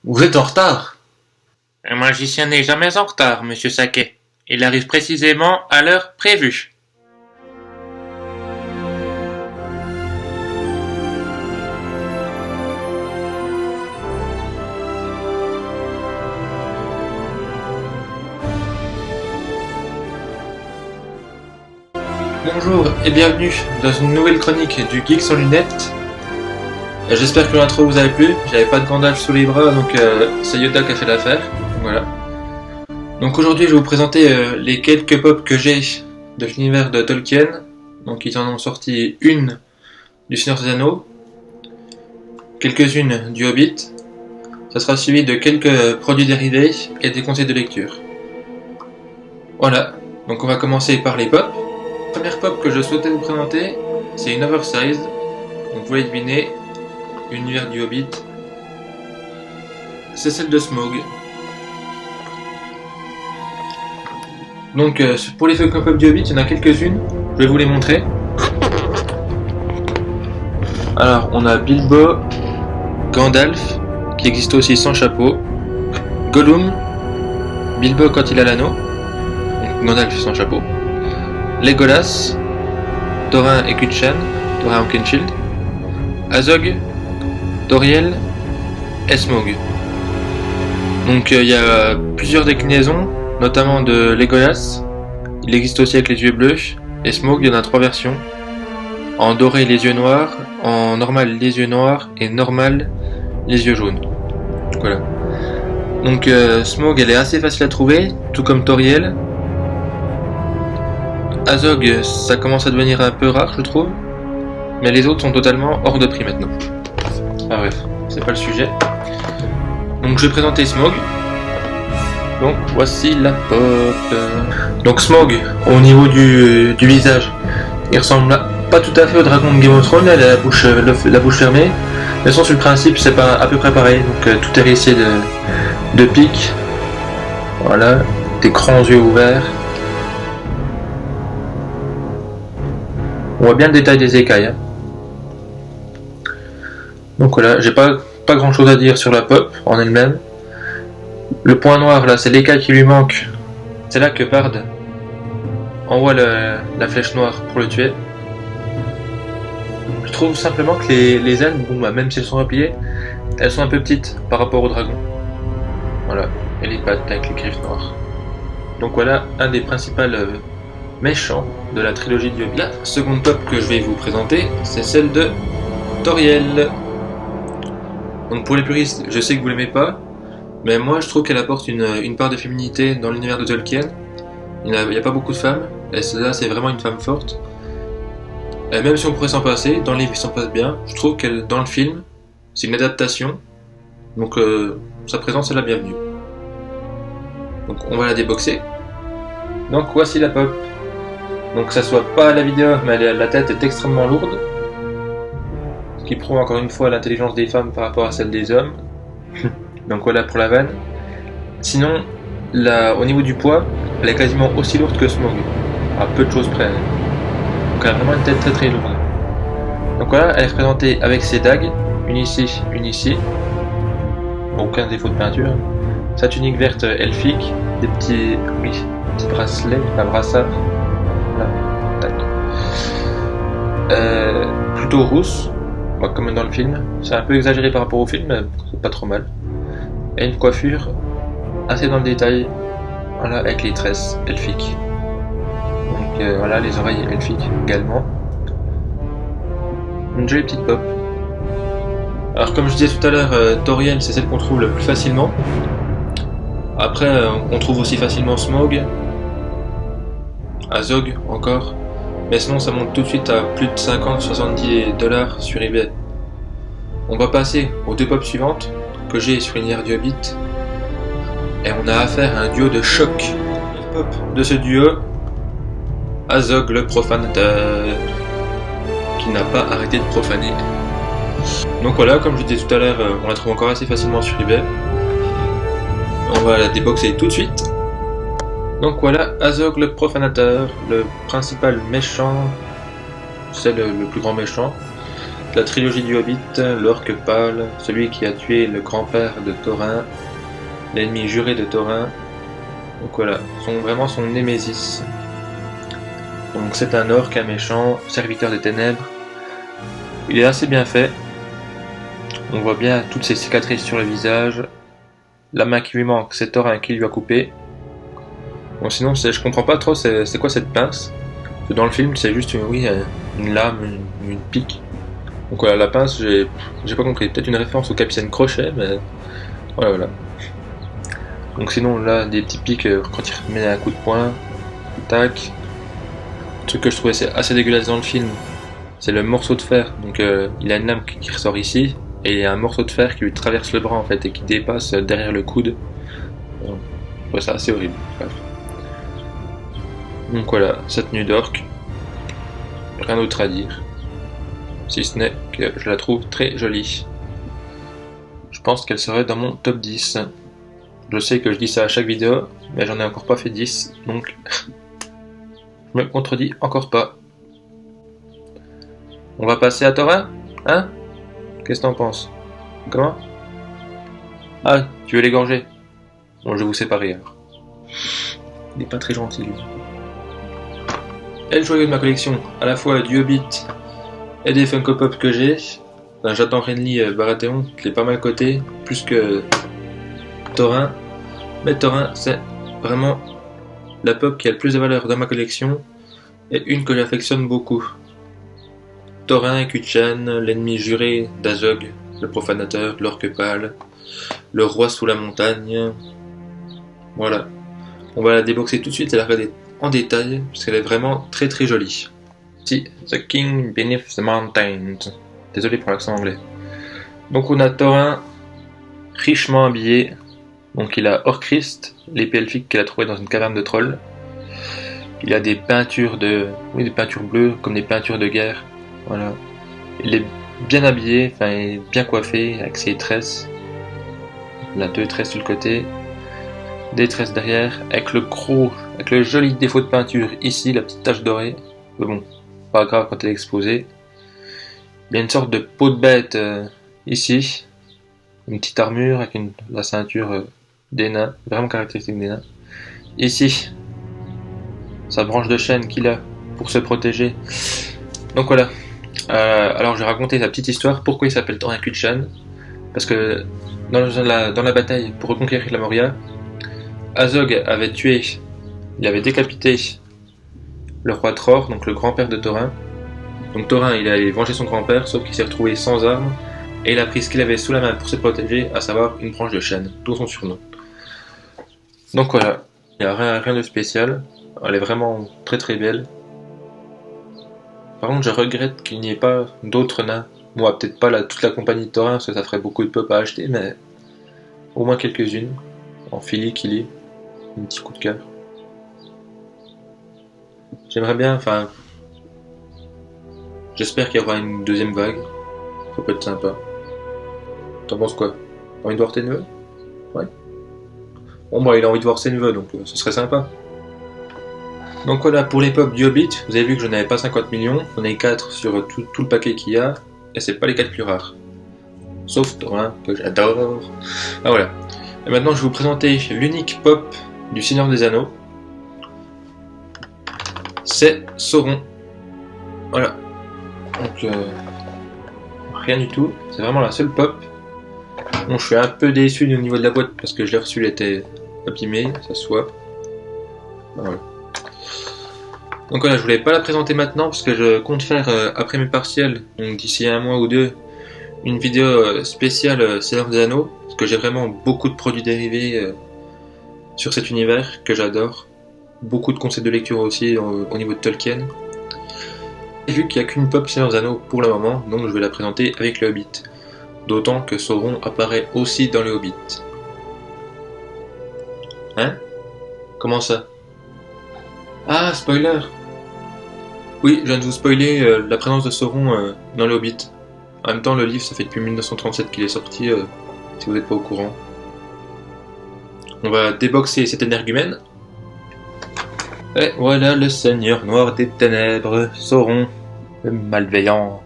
Vous êtes en retard. Un magicien n'est jamais en retard, monsieur Saquet. Il arrive précisément à l'heure prévue. Bonjour et bienvenue dans une nouvelle chronique du Geek sans lunettes. J'espère que l'intro vous a plu. J'avais pas de Gandalf sous les bras, donc c'est Yoda qui a fait l'affaire. Voilà. Donc aujourd'hui je vais vous présenter les quelques pop que j'ai de l'univers de Tolkien. Donc ils en ont sorti une du Seigneur des Anneaux, quelques-unes du Hobbit. Ça sera suivi de quelques produits dérivés et des conseils de lecture. Voilà, donc on va commencer par les pop. La première pop que je souhaitais vous présenter, c'est une oversize. Donc vous pouvez deviner, l'univers du Hobbit. C'est celle de Smaug. Donc pour les feuilles pop du Hobbit, il y en a quelques-unes. Je vais vous les montrer. Alors on a Bilbo, Gandalf, qui existe aussi sans chapeau, Gollum, Bilbo quand il a l'anneau, donc Gandalf sans chapeau, Legolas, Thorin et Cutchan, Thorin Oakenshield, Azog, Doriel et Smaug. Donc il y a plusieurs déclinaisons, notamment de Legolas. Il existe aussi avec les yeux bleus, et Smaug il y en a 3 versions. En doré les yeux noirs, en normal les yeux noirs et normal les yeux jaunes. Voilà. Donc Smaug elle est assez facile à trouver, tout comme Toriel. Azog ça commence à devenir un peu rare je trouve, mais les autres sont totalement hors de prix maintenant. Ah bref, c'est pas le sujet. Donc je vais présenter Smaug. Donc voici la pop. Donc Smaug, au niveau du visage, il ressemble pas tout à fait au dragon de Game of Thrones, elle a la bouche fermée. Mais sur le principe, c'est pas à peu près pareil. Donc tout est réussi de pics. Voilà, des grands yeux ouverts. On voit bien le détail des écailles. Hein. Donc voilà, j'ai pas grand chose à dire sur la pop en elle-même. Le point noir là, c'est l'écaille qui lui manque. C'est là que Bard envoie la flèche noire pour le tuer. Je trouve simplement que les ailes, bon, bah, même si elles sont repliées, elles sont un peu petites par rapport au dragon. Voilà, et les pattes avec les griffes noires. Donc voilà un des principaux méchants de la trilogie du Hobbit. La seconde pop que je vais vous présenter, c'est celle de Toriel. Donc pour les puristes, je sais que vous l'aimez pas, mais moi je trouve qu'elle apporte une part de féminité dans l'univers de Tolkien. Il n'y a pas beaucoup de femmes, et celle-là c'est vraiment une femme forte. Et même si on pourrait s'en passer, dans le livre il s'en passe bien, je trouve qu'elle dans le film, c'est une adaptation, donc sa présence est la bienvenue. Donc on va la déboxer. Donc voici la pop. Donc ça soit pas à la vidéo, mais la tête est extrêmement lourde. Ce qui prouve encore une fois l'intelligence des femmes par rapport à celle des hommes. Donc voilà pour la vanne. Sinon, au niveau du poids, elle est quasiment aussi lourde que Smaug. À peu de choses près. Donc elle a vraiment une tête très très lourde. Donc voilà, elle est représentée avec ses dagues. Une ici, une ici. Aucun défaut de peinture. Sa tunique verte elfique. Des petits bracelets, un brassard. Voilà, tac. Plutôt rousse. Comme dans le film, c'est un peu exagéré par rapport au film, mais c'est pas trop mal. Et une coiffure assez dans le détail, voilà, avec les tresses elfiques. Donc voilà, les oreilles elfiques également. Une jolie petite pop. Alors comme je disais tout à l'heure, Toriel c'est celle qu'on trouve le plus facilement. Après on trouve aussi facilement Smaug, Azog encore. Mais sinon ça monte tout de suite à plus de 50-70$ sur eBay. On va passer aux 2 pop suivantes que j'ai sur l'univers du Hobbit. Et on a affaire à un duo de choc. Le pop de ce duo, Azog le profanateur, qui n'a pas arrêté de profaner. Donc voilà, comme je disais tout à l'heure, on la trouve encore assez facilement sur eBay. On va la déboxer tout de suite. Donc voilà, Azog le profanateur, le principal méchant, c'est le plus grand méchant. la trilogie du Hobbit, l'orque pâle, celui qui a tué le grand-père de Thorin, l'ennemi juré de Thorin. Donc voilà, vraiment son némésis. Donc c'est un orque, un méchant, serviteur des ténèbres. Il est assez bien fait. On voit bien toutes ses cicatrices sur le visage. La main qui lui manque, c'est Thorin qui lui a coupé. Bon, sinon, je comprends pas trop c'est quoi cette pince. Dans le film, c'est juste une lame, une pique. Donc voilà, la pince, j'ai pas compris. Peut-être une référence au Capitaine Crochet, mais voilà. Donc sinon, là, des petits pics quand il met un coup de poing. Tac. Le truc que je trouvais assez dégueulasse dans le film, c'est le morceau de fer. Donc il a une lame qui ressort ici, et il y a un morceau de fer qui lui traverse le bras en fait, et qui dépasse derrière le coude. Je trouvais ça assez horrible. Bref. Donc voilà, cette tenue d'orque. Rien d'autre à dire. Si ce n'est que je la trouve très jolie. Je pense qu'elle serait dans mon top 10. Je sais que je dis ça à chaque vidéo, mais j'en ai encore pas fait 10, donc je me contredis encore pas. On va passer à Thorin, hein? Qu'est-ce que t'en penses? Comment? Ah, tu veux l'égorger? Bon, je vais vous séparer alors. Il n'est pas très gentil lui. Et le joyau de ma collection, à la fois du Hobbit et des Funko Pop que j'ai. Enfin, j'attends Renly Baratheon, je l'ai pas mal coté, plus que Thorin. Mais Thorin, c'est vraiment la pop qui a le plus de valeur dans ma collection et une que j'affectionne beaucoup. Thorin et Kuchan, l'ennemi juré d'Azog, le profanateur, l'orque pâle, le roi sous la montagne. Voilà. On va la déboxer tout de suite et la regarder en détail, parce qu'elle est vraiment très très jolie. Si, The King Beneath the Mountains. Désolé pour l'accent anglais. Donc on a Thorin, richement habillé. Donc il a Orcrist, l'épée elfique qu'il a trouvé dans une caverne de trolls. Il a des peintures des peintures bleues, comme des peintures de guerre. Voilà. Il est bien habillé, enfin il est bien coiffé, avec ses tresses. Il a 2 tresses sur le côté, des tresses derrière, avec le joli défaut de peinture ici, la petite tache dorée. Mais bon, pas grave quand elle est exposée. Il y a une sorte de peau de bête ici, une petite armure avec la ceinture des nains, vraiment caractéristique des nains. Ici, sa branche de chêne qu'il a pour se protéger. Donc voilà. Alors je vais raconter sa petite histoire. Pourquoi il s'appelle Thorin Kuchan? Parce que dans la bataille pour reconquérir la Moria, Azog il avait décapité le roi Tror, donc le grand-père de Thorin. Donc Thorin, il allait venger son grand-père, sauf qu'il s'est retrouvé sans armes, et il a pris ce qu'il avait sous la main pour se protéger, à savoir une branche de chêne, d'où son surnom. Donc voilà, il n'y a rien de spécial, elle est vraiment très très belle. Par contre, je regrette qu'il n'y ait pas d'autres nains. Moi, peut-être pas toute la compagnie de Thorin, parce que ça ferait beaucoup de pop à acheter, mais au moins quelques-unes, en Kili, un petit coup de cœur. J'aimerais bien, j'espère qu'il y aura une deuxième vague, ça peut être sympa. T'en penses quoi? T'as envie de voir tes neveux? Ouais. Bon bah il a envie de voir ses neveux, donc ce serait sympa. Donc voilà, pour les pop du Hobbit, vous avez vu que je n'avais pas 50 millions, j'en ai 4 sur tout le paquet qu'il y a, et c'est pas les 4 plus rares. Sauf Thorin, que j'adore. Ah voilà. Et maintenant je vais vous présenter l'unique pop du Seigneur des Anneaux. C'est Sauron. Voilà. Donc rien du tout, c'est vraiment la seule pop. Bon, je suis un peu déçu au niveau de la boîte parce que je l'ai reçu, elle était abîmée, ça se voit. Voilà. Donc voilà, je voulais pas la présenter maintenant parce que je compte faire après mes partiels, donc d'ici 1 mois ou 2, une vidéo spéciale Seigneur des Anneaux, parce que j'ai vraiment beaucoup de produits dérivés sur cet univers que j'adore. Beaucoup de conseils de lecture aussi au niveau de Tolkien. Et vu qu'il n'y a qu'une pop Seigneur des Anneaux pour le moment, donc je vais la présenter avec le Hobbit. D'autant que Sauron apparaît aussi dans le Hobbit. Hein? Comment ça? Ah, spoiler! Oui, je viens de vous spoiler la présence de Sauron dans le Hobbit. En même temps, le livre, ça fait depuis 1937 qu'il est sorti, si vous n'êtes pas au courant. On va déboxer cet énergumène. Et voilà le seigneur noir des ténèbres, Sauron, le malveillant.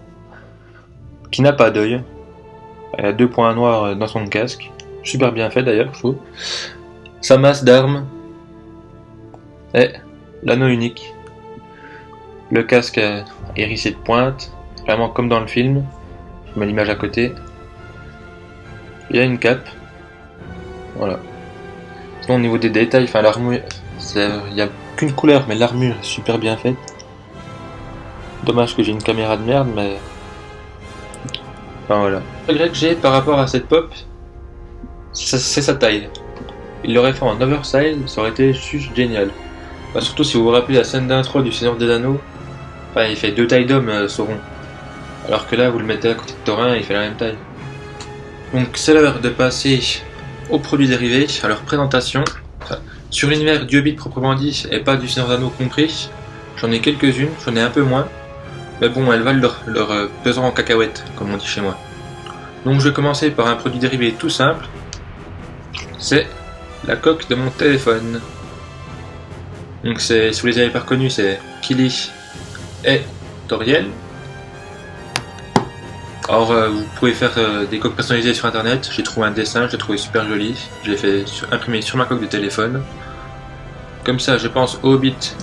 qui n'a pas d'œil. Il a 2 points noirs dans son casque. Super bien fait d'ailleurs, je trouve. Sa masse d'armes. Et l'anneau unique. Le casque hérissé de pointe. Vraiment comme dans le film. Je mets l'image à côté. Il y a une cape. Voilà. Sinon au niveau des détails, enfin l'armure, il n'y a qu'une couleur, mais l'armure est super bien faite. Dommage que j'ai une caméra de merde, mais... Enfin voilà. Le regret que j'ai par rapport à cette pop, c'est sa taille. Il l'aurait fait en oversize, ça aurait été juste génial. Enfin, surtout si vous vous rappelez la scène d'intro du Seigneur des Anneaux, enfin il fait 2 tailles d'homme, Sauron. Alors que là vous le mettez à côté de Thorin, il fait la même taille. Donc c'est l'heure de passer aux produits dérivés, à leur présentation. Enfin, sur l'univers du Hobbit proprement dit, et pas du Seigneur des Anneaux compris, j'en ai quelques-unes, j'en ai un peu moins. Mais bon, elles valent leur pesant en cacahuètes, comme on dit chez moi. Donc je vais commencer par un produit dérivé tout simple. C'est la coque de mon téléphone. Donc si vous les avez pas reconnus, c'est Kili et Toriel. Alors vous pouvez faire des coques personnalisées sur internet. J'ai trouvé un dessin, je l'ai trouvé super joli. Je l'ai fait imprimer sur ma coque de téléphone. Comme ça, je pense au Hobbit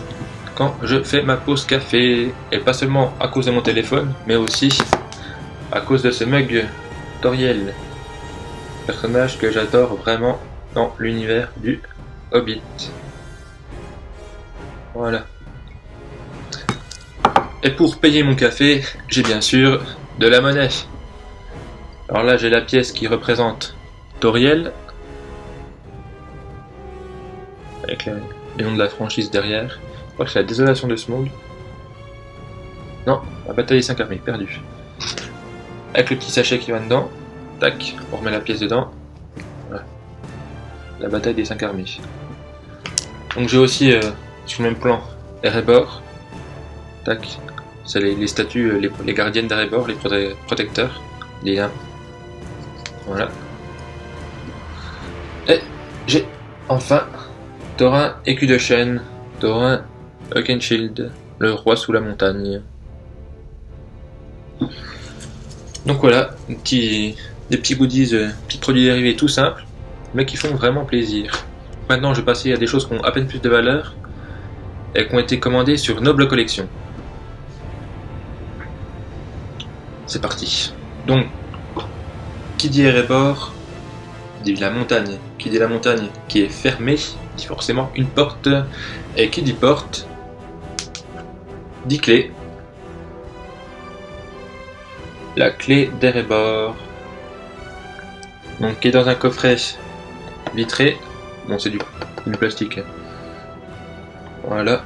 quand je fais ma pause café, et pas seulement à cause de mon téléphone, mais aussi à cause de ce mug Toriel, personnage que j'adore vraiment dans l'univers du Hobbit. Voilà. Et pour payer mon café, j'ai bien sûr de la monnaie. Alors là, j'ai la pièce qui représente Toriel, avec les noms de la franchise derrière. Je crois que c'est la désolation de ce monde. Non, la bataille des 5 armées, perdu. Avec le petit sachet qui va dedans. Tac, on remet la pièce dedans. Voilà. La bataille des 5 armées. Donc j'ai aussi, sur le même plan, Erebor. Tac. C'est les statues, les gardiennes d'Erebor, les protecteurs. Les nains. Voilà. Et j'ai enfin Thorin écu de chêne. Thorin Oakenshield, le roi sous la montagne. Donc voilà, des petits goodies, petits produits dérivés tout simples, mais qui font vraiment plaisir. Maintenant je vais passer à des choses qui ont à peine plus de valeur et qui ont été commandées sur Noble Collection. C'est parti. Donc, qui dit Erebor dit la montagne. Qui dit la montagne qui est fermée dit forcément une porte. Et qui dit porte dit clé. La clé d'Erebor. Donc qui est dans un coffret vitré. Bon, c'est du plastique. Voilà.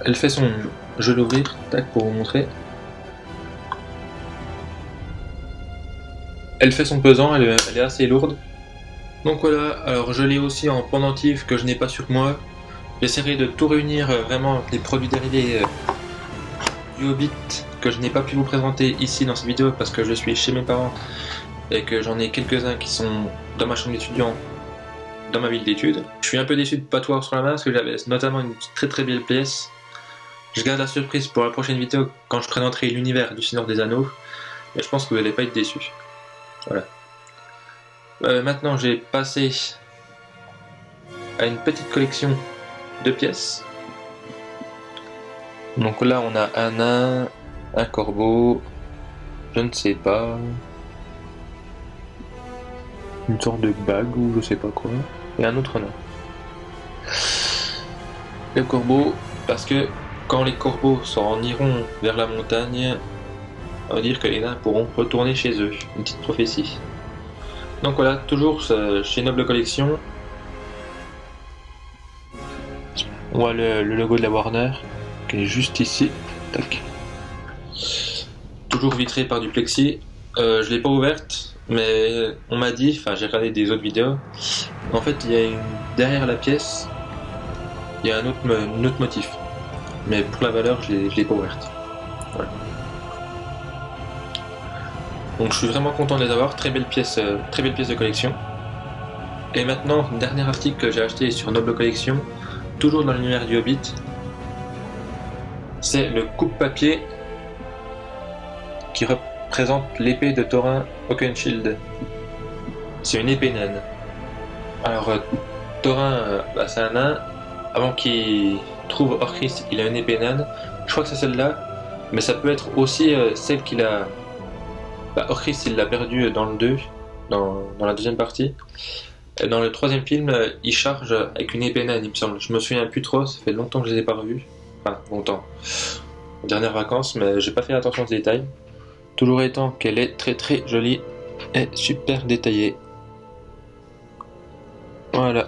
Elle fait son... Je vais l'ouvrir, tac, pour vous montrer. Elle fait son pesant, elle est assez lourde. Donc voilà, alors je l'ai aussi en pendentif que je n'ai pas sur moi. J'essaierai de tout réunir vraiment les produits dérivés du Hobbit que je n'ai pas pu vous présenter ici dans cette vidéo parce que je suis chez mes parents et que j'en ai quelques-uns qui sont dans ma chambre d'étudiant, dans ma ville d'études. Je suis un peu déçu de ne pas tout avoir sur la main parce que j'avais notamment une très très belle pièce. Je garde la surprise pour la prochaine vidéo quand je présenterai l'univers du Seigneur des Anneaux et je pense que vous n'allez pas être déçus. Voilà. Maintenant j'ai passé à une petite collection de pièces. Donc là on a un nain, un corbeau, je ne sais pas, une sorte de bague ou je sais pas quoi, et un autre nain. Le corbeau, parce que quand les corbeaux s'en iront vers la montagne, ça veut dire que les nains pourront retourner chez eux, une petite prophétie. Donc voilà, toujours chez Noble Collection, on voit le logo de la Warner, qui est juste ici, tac. Toujours vitré par du plexi, je l'ai pas ouverte, mais on m'a dit, enfin j'ai regardé des autres vidéos, en fait il y a derrière la pièce, il y a un autre motif, mais pour la valeur je l'ai pas ouverte. Voilà. Donc je suis vraiment content de les avoir, très belle pièce de collection. Et maintenant, dernier article que j'ai acheté sur Noble Collection, toujours dans l'univers du Hobbit, c'est le coupe-papier qui présente l'épée de Thorin Oakenshield. C'est une épée naine. Alors, Thorin, c'est un nain. Avant qu'il trouve Orchrist, il a une épée naine. Je crois que c'est celle-là. Mais ça peut être aussi celle qu'il a... Orchrist, il l'a perdu dans le 2, dans la deuxième partie. Et dans le troisième film, il charge avec une épée naine, il me semble. Je me souviens plus trop, ça fait longtemps que je les ai pas revus. Enfin, longtemps. Dernières vacances, mais j'ai pas fait attention aux détails. Toujours étant qu'elle est très très jolie et super détaillée. Voilà.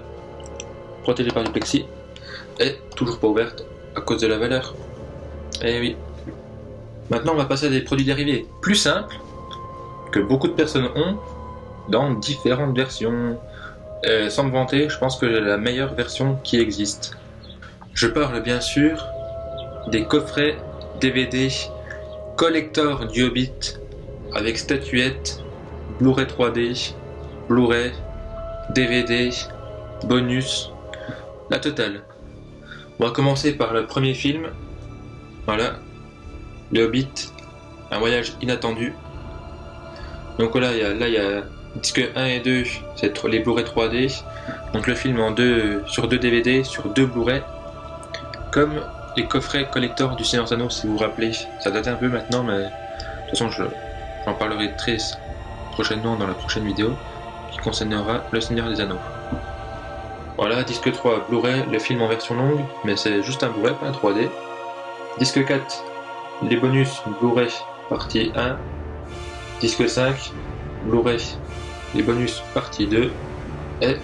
Protégée par du plexi. Et toujours pas ouverte à cause de la valeur. Eh oui. Maintenant, on va passer à des produits dérivés plus simples que beaucoup de personnes ont dans différentes versions. Sans me vanter, je pense que j'ai la meilleure version qui existe. Je parle bien sûr des coffrets DVD collector du Hobbit avec statuettes, Blu-ray 3D, Blu-ray, DVD, bonus, la totale. On va commencer par le premier film. Voilà, le Hobbit, un voyage inattendu. Donc là, il y a disque 1 et 2, c'est les Blu-ray 3D. Donc le film sur 2 DVD, sur 2 Blu-ray. Comme les coffrets collector du Seigneur des Anneaux, si vous vous rappelez. Ça date un peu maintenant, mais de toute façon, j'en parlerai très prochainement dans la prochaine vidéo qui concernera le Seigneur des Anneaux. Voilà, disque 3, Blu-ray, le film en version longue, mais c'est juste un Blu-ray, pas un 3D. Disque 4, les bonus Blu-ray partie 1. Disque 5, Blu-ray, les bonus partie 2. Et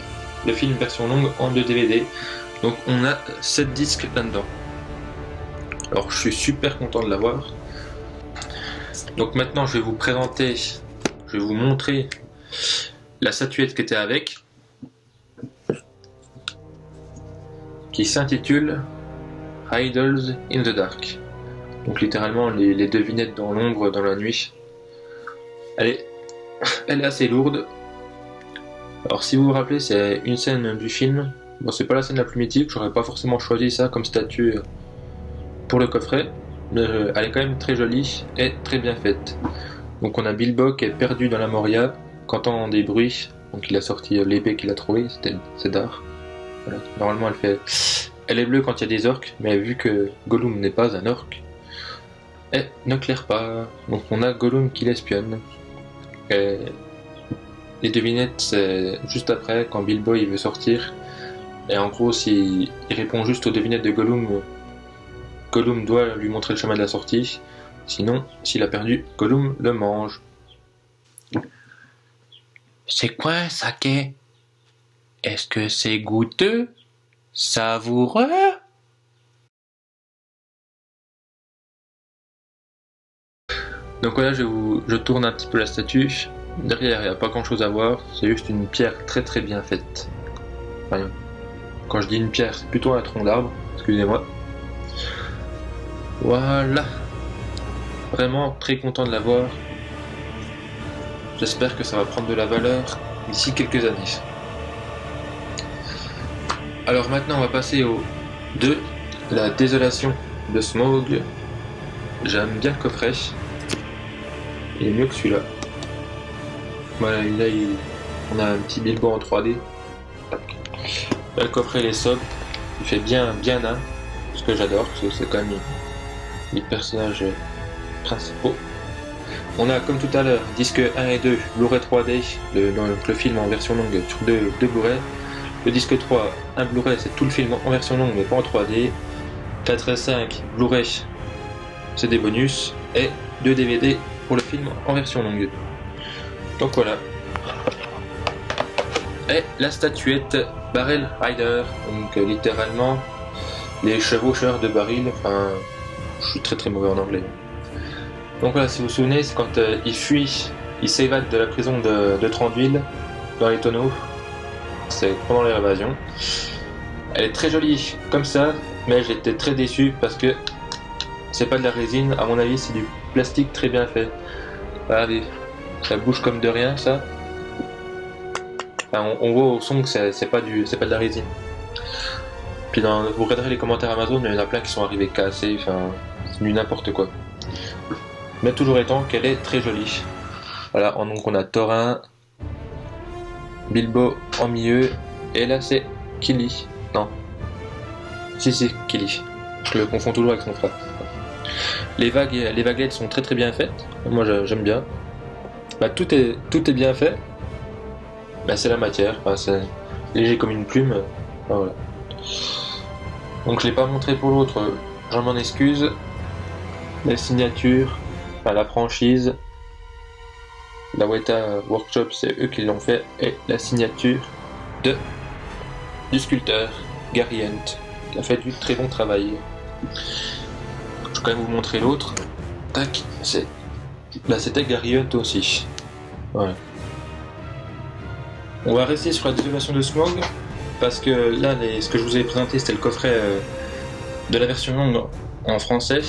le film version longue en 2 DVD. Donc on a 7 disques là-dedans. Alors je suis super content de l'avoir. Donc maintenant je vais vous présenter, je vais vous montrer la statuette qui était avec, qui s'intitule Idols in the Dark. Donc littéralement les devinettes dans l'ombre, dans la nuit. Elle est assez lourde. Alors si vous vous rappelez, c'est une scène du film. Bon, c'est pas la scène la plus mythique, j'aurais pas forcément choisi ça comme statue pour le coffret, mais elle est quand même très jolie et très bien faite. Donc on a Bilbo qui est perdu dans la Moria, qui entend des bruits, donc il a sorti l'épée qu'il a trouvée, c'est d'art. Voilà. Normalement elle est bleue quand il y a des orques, mais vu que Gollum n'est pas un orque, elle ne claire pas. Donc on a Gollum qui l'espionne. Et les devinettes, c'est juste après, quand Bilbo il veut sortir. Et en gros, s'il répond juste aux devinettes de Gollum, Gollum doit lui montrer le chemin de la sortie. Sinon, s'il a perdu, Gollum le mange. C'est quoi un saké? Est-ce que c'est goûteux? Savoureux? Donc voilà, je tourne un petit peu la statue. Derrière, il n'y a pas grand chose à voir. C'est juste une pierre très très bien faite. Enfin, quand je dis une pierre, c'est plutôt un tronc d'arbre. Excusez-moi. Voilà. Vraiment très content de l'avoir. J'espère que ça va prendre de la valeur d'ici quelques années. Alors maintenant, on va passer au 2, la désolation de Smaug. J'aime bien le coffret. Il est mieux que celui-là. Voilà, là, on a un petit Bilbo en 3D. Là, le coffret, il est sobre. Il fait bien nain. Ce que j'adore, parce que c'est quand même les personnages principaux. On a, comme tout à l'heure, disque 1 et 2, Blu-ray 3D, donc le film en version longue sur 2 Blu-ray. Le disque 3, un Blu-ray, c'est tout le film en version longue, mais pas en 3D. 4 et 5, Blu-ray, c'est des bonus. Et 2 DVD pour le film en version longue. Donc voilà. Et la statuette Barrel Rider, donc littéralement les chevaucheurs de baril. Enfin, je suis très très mauvais en anglais. Donc voilà, si vous vous souvenez, c'est quand il fuit, il s'évade de la prison de Thranduil dans les tonneaux. C'est pendant l'évasion. Elle est très jolie comme ça, mais j'étais très déçu parce que c'est pas de la résine, à mon avis c'est du plastique très bien fait. Regardez, ça bouge comme de rien ça. Enfin, on voit au son que c'est pas de la résine. Puis vous regarderez les commentaires Amazon, il y en a plein qui sont arrivés cassés, enfin c'est du n'importe quoi. mais toujours étant qu'elle est très jolie. Voilà, donc on a Thorin, Bilbo en milieu, et là c'est Kili. Non. Si, Kili. Je le confonds toujours avec son frère. Les vaguelettes sont très bien faites. Moi j'aime bien. Bah, tout est bien fait. Bah, c'est la matière. Bah, c'est léger comme une plume. Bah, voilà. Donc je l'ai pas montré pour l'autre. J'en m'en excuse. La signature, enfin, la franchise, la Weta Workshop, c'est eux qui l'ont fait, et la signature du sculpteur Gary Hunt, qui a fait du très bon travail. Je vais quand même vous montrer l'autre. Tac, là c'était Gary Hunt aussi. Voilà. On va rester sur la désolation de Smaug, parce que là, ce que je vous ai présenté, c'était le coffret de la version longue en français.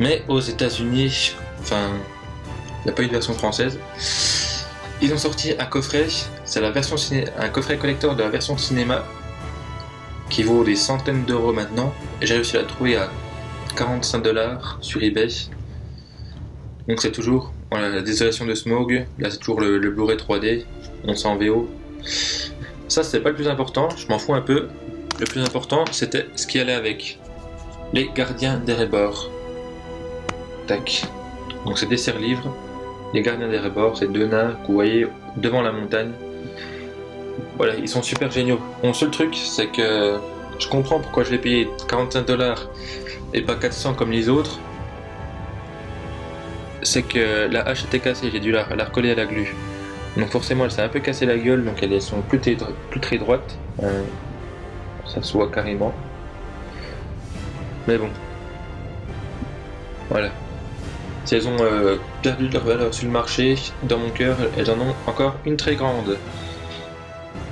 Mais aux États-Unis, enfin, il n'y a pas eu de version française. Ils ont sorti un coffret, c'est un coffret collector de la version cinéma qui vaut des centaines d'euros maintenant. Et j'ai réussi à la trouver à 45$ sur eBay. Donc c'est toujours la désolation de Smaug. Là c'est toujours le Blu-ray 3D, on sent en VO. Ça c'est pas le plus important, je m'en fous un peu. Le plus important c'était ce qui allait avec. Les Gardiens d'Erebor. Tac. Donc c'est des serre-livres. Les Gardiens d'Erebor, c'est deux nains que vous voyez devant la montagne. Voilà, ils sont super géniaux. Mon seul truc, c'est que je comprends pourquoi je l'ai payé 45$ et pas 400 comme les autres. C'est que la hache était cassée, j'ai dû la recoller à la glu. Donc forcément, elle s'est un peu cassée la gueule, donc elles sont plus très droites. Ça se voit carrément. Mais bon. Voilà. Si elles ont perdu leur valeur sur le marché, dans mon cœur, elles en ont encore une très grande.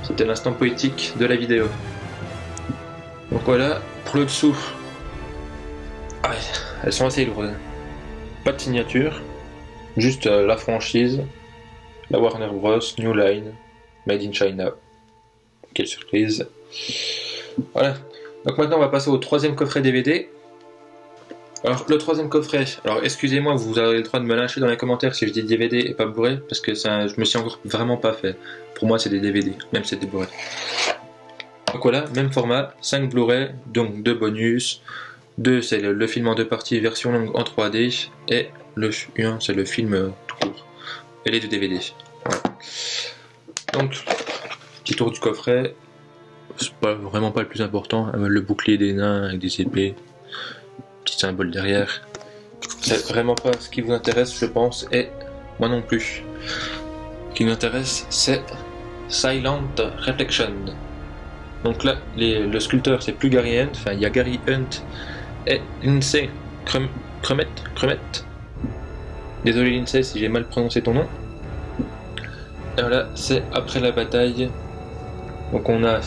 C'était l'instant poétique de la vidéo. Donc voilà, pour le dessous. Ah, elles sont assez lourdes. Pas de signature, juste la franchise, la Warner Bros, New Line, Made in China. Quelle surprise. Voilà. Donc maintenant on va passer au troisième coffret DVD. Alors le troisième coffret, alors excusez-moi, vous avez le droit de me lâcher dans les commentaires si je dis DVD et pas Blu-ray, parce que ça, je me suis encore vraiment pas fait. Pour moi c'est des DVD, même si c'est des Blu-ray. Donc voilà, même format, 5 Blu-ray, donc 2 bonus, 2 c'est le film en 2 parties, version longue en 3D, et le 1 c'est le film tout court, et les 2 DVD. Voilà. Donc, petit tour du coffret, c'est vraiment pas le plus important, le bouclier des nains avec des épées. Petit symbole derrière. C'est vraiment pas ce qui vous intéresse, je pense, et moi non plus. Ce qui nous intéresse, c'est Silent Reflection. Donc là, le sculpteur, c'est plus Gary Hunt, enfin il y a Gary Hunt et Lindsay Crummet. Désolé Lindsay si j'ai mal prononcé ton nom. Et voilà, c'est après la bataille. Donc on a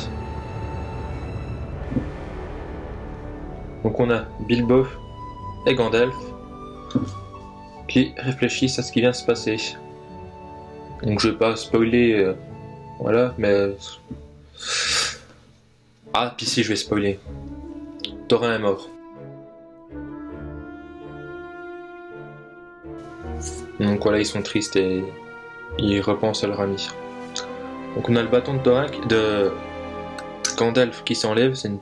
Bilbo et Gandalf qui réfléchissent à ce qui vient de se passer. Donc je vais pas spoiler, voilà, mais... Ah, puis si, je vais spoiler. Thorin est mort. Donc voilà, ils sont tristes et ils repensent à leur ami. Donc on a le bâton de Thorin, de Gandalf qui s'enlève, c'est une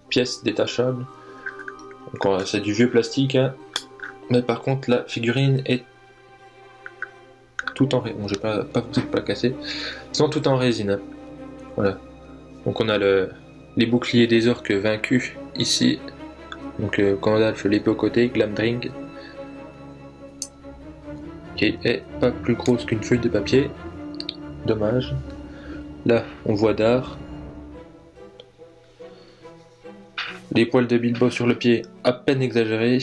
pièce détachable. Donc c'est du vieux plastique, hein. Mais par contre la figurine est tout en résine. Bon, j'ai pas pensé de pas la casser. Sinon tout en résine, hein. Voilà. Donc on a les boucliers des orques vaincus ici. Donc Gandalf l'épée au côté, Glamdring, qui est pas plus grosse qu'une feuille de papier. Dommage. Là on voit Dar. Les poils de Bilbo sur le pied à peine exagérés.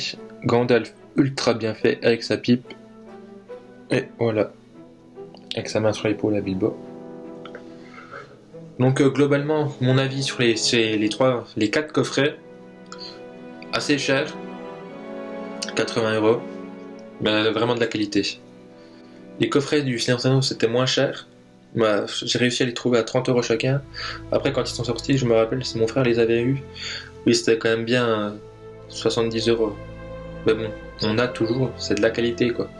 Gandalf ultra bien fait avec sa pipe. Et voilà. Avec sa main sur l'épaule à Bilbo. Donc globalement, mon avis sur les 4 coffrets, assez cher, 80€, mais vraiment de la qualité. Les coffrets du Seigneur des Anneaux c'était moins cher, bah, j'ai réussi à les trouver à 30€ chacun. Après quand ils sont sortis, je me rappelle, mon frère les avait eus, oui c'était quand même bien 70€. Mais bon, on a toujours, c'est de la qualité quoi.